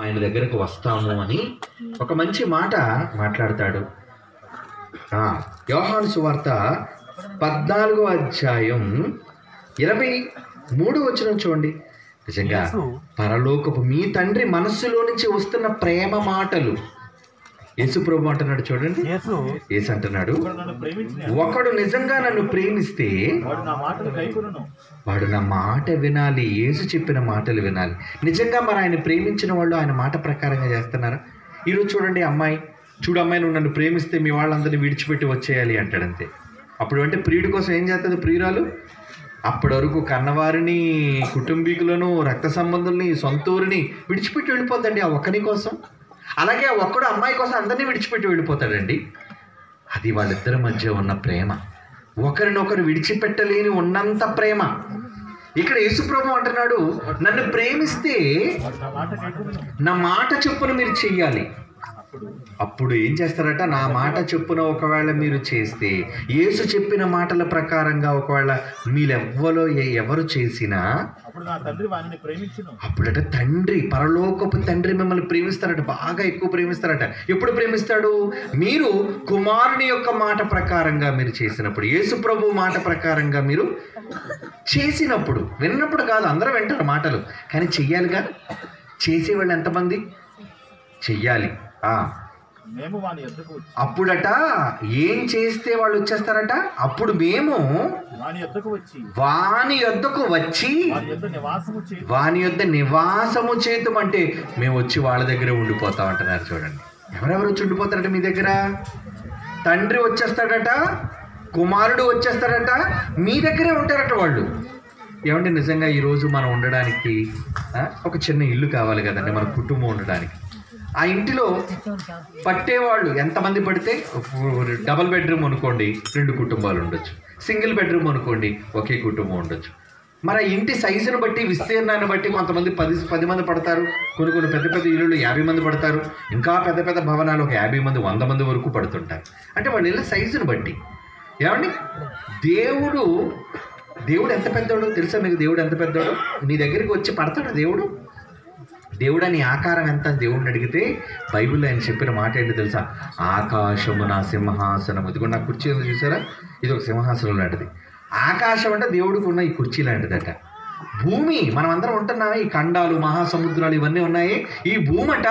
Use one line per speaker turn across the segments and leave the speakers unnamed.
ఆయన దగ్గరకు వస్తాము అని ఒక మంచి మాట మాట్లాడతాడు. యోహాను సువార్త 14వ అధ్యాయం 23వ చూడండి. నిజంగా పరలోకపు మీ తండ్రి మనస్సులో నుంచి వస్తున్న ప్రేమ మాటలు యేసు ప్రభు అంటున్నాడు. చూడండి, యేసు అంటున్నాడు, ఒకడు నిజంగా నన్ను ప్రేమిస్తే వాడు నా మాట వినాలి. యేసు చెప్పిన మాటలు వినాలి. నిజంగా మరి ఆయన ప్రేమించిన వాళ్ళు ఆయన మాట ప్రకారంగా చేస్తున్నారా? ఈరోజు చూడండి, అమ్మాయి నువ్వు నన్ను ప్రేమిస్తే మీ వాళ్ళందరినీ విడిచిపెట్టి వచ్చేయాలి అంటాడంతే. అప్పుడు అంటే ప్రియుడి కోసం ఏం చేస్తుంది ప్రియురాలు? అప్పటి వరకు కన్నవారిని, కుటుంబీకులను, రక్త సంబంధుల్ని, సొంతూరిని విడిచిపెట్టి వెళ్ళిపోద్దండి ఆ ఒక్కని కోసం. అలాగే ఒక్కడు అమ్మాయి కోసం అందరినీ విడిచిపెట్టి వెళ్ళిపోతాడండి. అది వాళ్ళిద్దరి మధ్య ఉన్న ప్రేమ, ఒకరినొకరు విడిచిపెట్టలేని ఉన్నంత ప్రేమ. ఇక్కడ యేసుప్రభు అంటున్నాడు, నన్ను ప్రేమిస్తే నా మాట చొప్పున మీరు చెయ్యాలి. అప్పుడు ఏం చేస్తారట? నా మాట చొప్పున ఒకవేళ మీరు చేస్తే, యేసు చెప్పిన మాటల ప్రకారంగా ఒకవేళ ఎవరు చేసినా అప్పుడట తండ్రి, పరలోకపు తండ్రి మిమ్మల్ని ప్రేమిస్తారట, బాగా ఎక్కువ ప్రేమిస్తారట. ఎప్పుడు ప్రేమిస్తాడు? మీరు కుమారుని యొక్క మాట ప్రకారంగా మీరు చేసినప్పుడు, యేసు ప్రభు మాట ప్రకారంగా మీరు చేసినప్పుడు. విన్నప్పుడు కాదు, అందరూ వింటారు మాటలు, కానీ చెయ్యాలిగా. చేసేవాళ్ళు ఎంతమంది? చెయ్యాలి. అప్పుడట ఏం చేస్తే వాళ్ళు వచ్చేస్తారట? అప్పుడు మేము వాని యొద్దకు వచ్చి వాని యొద్ద నివాసము చేతుం, అంటే మేము వచ్చి వాళ్ళ దగ్గర ఉండిపోతాం అంటున్నారు. చూడండి, ఎవరెవరు వచ్చి ఉండిపోతారట మీ దగ్గర? తండ్రి వచ్చేస్తాడట, కుమారుడు వచ్చేస్తాడట, మీ దగ్గరే ఉంటారట వాళ్ళు. ఏమంటే నిజంగా ఈరోజు మనం ఉండడానికి ఒక చిన్న ఇల్లు కావాలి కదండి, మన కుటుంబం ఉండడానికి. ఆ ఇంటిలో పట్టేవాళ్ళు ఎంతమంది పడితే, డబుల్ బెడ్రూమ్ అనుకోండి 2 కుటుంబాలు ఉండొచ్చు, సింగిల్ బెడ్రూమ్ అనుకోండి ఒకే కుటుంబం ఉండొచ్చు. మరి ఆ ఇంటి సైజును బట్టి, విస్తీర్ణాన్ని బట్టి కొంతమంది 10 మంది పడతారు. కొన్ని పెద్ద పెద్ద ఇల్లులు 50 మంది పడతారు. ఇంకా పెద్ద పెద్ద భవనాలు ఒక 50 మంది 100 మంది వరకు పడుతుంటారు. అంటే వాళ్ళ ఇళ్ళ సైజును బట్టి. ఏమండి, దేవుడు ఎంత పెద్దోడు తెలుసా మీకు? దేవుడు ఎంత పెద్దోడు? నీ దగ్గరికి వచ్చి పడతాడు దేవుడు. దేవుడు నీ ఆకారం ఎంత అని దేవుడిని అడిగితే బైబిల్లో ఆయన చెప్పిన మాట ఏంటో తెలుసా? ఆకాశము నా సింహాసనం. ఇది కూడా నా కుర్చీ ఉంది చూసారా, ఇది ఒక సింహాసనం లాంటిది. ఆకాశం అంటే దేవుడికి ఉన్న ఈ కుర్చీ లాంటిదట. భూమి, మనం అందరం ఉంటున్నామే, ఈ ఖండాలు, మహాసముద్రాలు ఇవన్నీ ఉన్నాయి. ఈ భూమట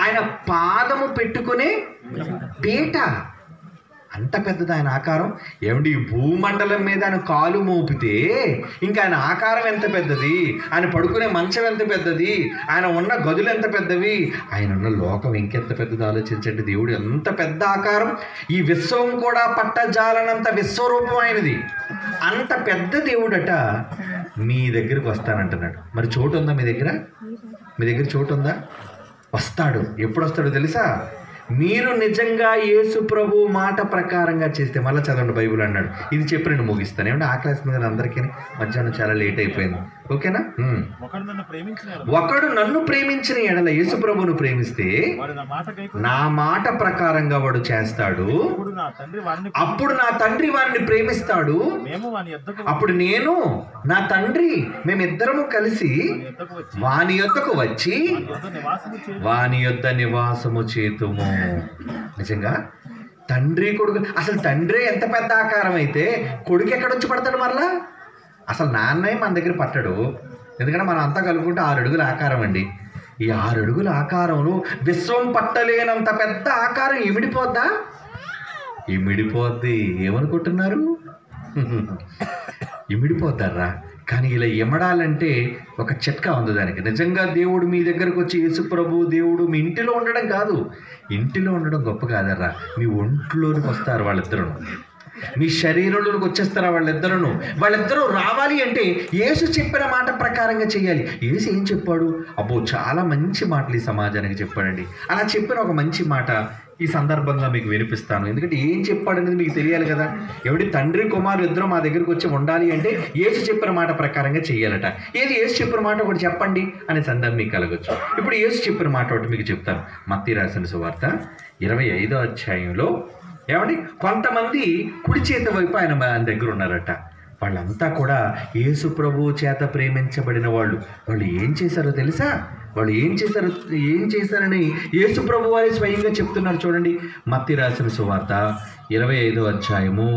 ఆయన పాదము పెట్టుకునే పీట. అంత పెద్దది ఆయన ఆకారం. ఏమండి, ఈ భూమండలం మీద ఆయన కాలు మోపితే ఇంకా ఆయన ఆకారం ఎంత పెద్దది, ఆయన పడుకునే మంచం ఎంత పెద్దది, ఆయన ఉన్న గదులు ఎంత పెద్దవి, ఆయన ఉన్న లోకం ఇంకెంత పెద్దది ఆలోచించండి. దేవుడు ఎంత పెద్ద ఆకారం. ఈ విశ్వం కూడా పట్టజాలనంత విశ్వరూపం ఆయనది. అంత పెద్ద దేవుడట మీ దగ్గరికి వస్తానంటున్నాడు. మరి చోటు ఉందా మీ దగ్గర? మీ దగ్గర చోటు ఉందా? వస్తాడు. ఎప్పుడు వస్తాడో తెలుసా? మీరు నిజంగా యేసు ప్రభు మాట ప్రకారంగా చేస్తే. మళ్ళీ చదవండి, బైబిల్ అన్నాడు. ఇది చెప్పి నేను ముగిస్తాను. ఏమంటే ఆక్లాస్ మీద అందరికీ మధ్యాహ్నం చాలా లేట్ అయిపోయింది. ఓకేనా? ఒకడు నన్ను ప్రేమించిన ఎడల, యేసు ప్రభువును ప్రేమిస్తే నా మాట ప్రకారంగా వాడు చేస్తాడు. అప్పుడు నా తండ్రి వారిని ప్రేమిస్తాడు. అప్పుడు నేను, నా తండ్రి, మేమిద్దరము కలిసి వాని యొద్దకు వచ్చి వాని యొద్ద నివాసము చేతుము. నిజంగా తండ్రి కొడుకు, అసలు తండ్రి ఎంత పెద్ద ఆకారం అయితే కొడుకు ఎక్కడొచ్చి పడతాడు మరలా? అసలు నాన్నే మన దగ్గర పట్టడు. ఎందుకంటే మనం అంతా కలుపుకుంటే 6 అడుగుల ఆకారం అండి. ఈ 6 అడుగుల ఆకారంలో విశ్వం పట్టలేనంత పెద్ద ఆకారం ఇమిడిపోద్దా? ఇమిడిపోద్ది. ఏమనుకుంటున్నారు? ఇమిడిపోతారా? కానీ ఇలా ఇమడాలంటే ఒక చిట్కా ఉంది దానికి. నిజంగా దేవుడు మీ దగ్గరకు వచ్చి, యేసు ప్రభు దేవుడు మీ ఇంటిలో ఉండడం కాదు, ఇంటిలో ఉండడం గొప్ప కాదర్రా, మీ ఒంట్లోనికి వస్తారు వాళ్ళిద్దరూ, మీ శరీరంలోకి వచ్చేస్తారా వాళ్ళిద్దరూ రావాలి అంటే యేసు చెప్పిన మాట ప్రకారంగా చేయాలి. యేసు ఏం చెప్పాడు? అబ్బో, చాలా మంచి మాటలు ఈ సమాజానికి చెప్పాడండి. అలా చెప్పిన ఒక మంచి మాట ఈ సందర్భంగా మీకు వినిపిస్తాను. ఎందుకంటే ఏం చెప్పాడనేది మీకు తెలియాలి కదా. ఎవడి తండ్రి కుమారు ఇద్దరు మా దగ్గరికి వచ్చి ఉండాలి అంటే యేసు చెప్పిన మాట ప్రకారంగా చెయ్యాలట. ఏది యేసు చెప్పిన మాట ఒకటి చెప్పండి అనే సందర్భం మీకు కలగచ్చు. ఇప్పుడు యేసు చెప్పిన మాట ఒకటి మీకు చెప్తాను. మత్తయి రాసిన సువార్త 25వ అధ్యాయంలో ఏమండి, కొంతమంది కుడి చేతి వైపు ఆయన దగ్గర ఉన్నారట. వాళ్ళంతా కూడా యేసు ప్రభువు చేత ప్రేమించబడిన వాళ్ళు. వాళ్ళు ఏం చేశారో తెలుసా? వాళ్ళు ఏం చేశారని యేసు ప్రభు వారే స్వయంగా చెప్తున్నారు. చూడండి, మత్తయి రాసిన సువార్త 25వ అధ్యాయము.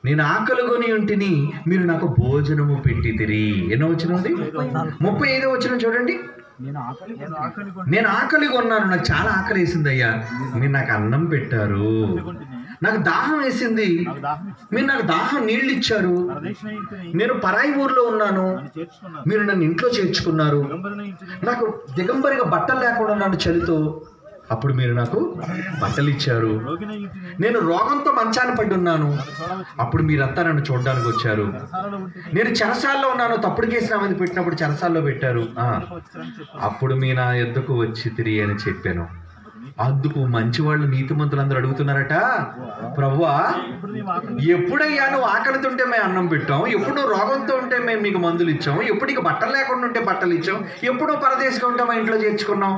నేను ఆకలిగొని ఉంటిని, మీరు నాకు భోజనము పెట్టితిరి. ఎన్నో వచనం ఉంది? 35వ వచనం చూడండి. నేను ఆకలిగా ఉన్నాను, నాకు చాలా ఆకలి వేసింది అయ్యా, మీరు నాకు అన్నం పెట్టారు. నాకు దాహం వేసింది, మీరు నాకు దాహం నీళ్ళు ఇచ్చారు. నేను పరాయి ఊర్లో ఉన్నాను, మీరు నన్ను ఇంట్లో చేర్చుకున్నారు. నాకు దిగంబరిగా బట్టలు లేకుండా ఉన్నాను చలితో, అప్పుడు మీరు నాకు బట్టలు ఇచ్చారు. నేను రోగంతో మంచాన పడి ఉన్నాను, అప్పుడు మీరంతా నన్ను చూడడానికి వచ్చారు. నేను చెరసాల్లో ఉన్నాను, తప్పుడు కేసు నా మీద పెట్టినప్పుడు చెరసాల్లో పెట్టారు. అప్పుడు మీ నా యొద్దకు వచ్చి తిరిగి అని చెప్పాను. అందుకు మంచివాళ్ళు నీతిమంతులందరూ అడుగుతున్నారట, ప్రభువా, ఎప్పుడయ్యా నువ్వు ఆకలితుంటే మేము అన్నం పెట్టాం, ఎప్పుడు నువ్వు రోగంతో ఉంటే మేము మీకు మందులు ఇచ్చాం, ఎప్పుడు నీకు బట్టలు లేకుండా ఉంటే బట్టలు ఇచ్చాం, ఎప్పుడు పరదేశంగా ఉంటే మా ఇంట్లో చేర్చుకున్నాం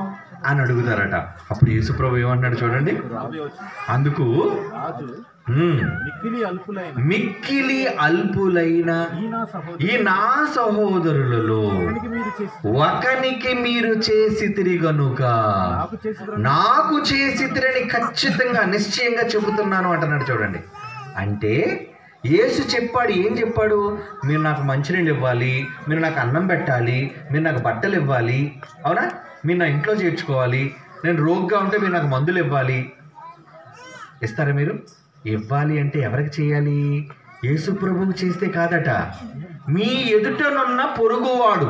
అని అడుగుతారట. అప్పుడు యేసు ప్రభు ఏమన్నాడు చూడండి, అందుకు మిక్కిలి అల్పులైన ఈ నా సహోదరులలో ఒకనికి మీరు చేసితిరి గనుక నాకు చేసితిరని ఖచ్చితంగా నిశ్చయంగా చెబుతున్నాను అంటున్నాడు. చూడండి, అంటే యేసు చెప్పాడు. ఏం చెప్పాడు? మీరు నాకు మంచినీళ్ళు ఇవ్వాలి, మీరు నాకు అన్నం పెట్టాలి, మీరు నాకు బట్టలు ఇవ్వాలి, అవునా, మీరు నా ఇంట్లో చేర్చుకోవాలి, నేను రోగిగా ఉంటే మీరు నాకు మందులు ఇవ్వాలి. ఇస్తారా మీరు? ఇవ్వాలి అంటే ఎవరికి చేయాలి? యేసు ప్రభువు చేస్తే కాదట, మీ ఎదుటనున్న పొరుగువాడు.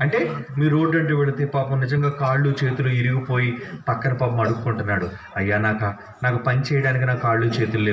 అంటే మీ రోడ్డు అంటే వెళితే పాపం నిజంగా కాళ్ళు చేతులు ఇరిగిపోయి పక్కన పాపం అడుక్కుంటున్నాడు, అయ్యా నాకు పని చేయడానికి నా కాళ్ళు చేతులు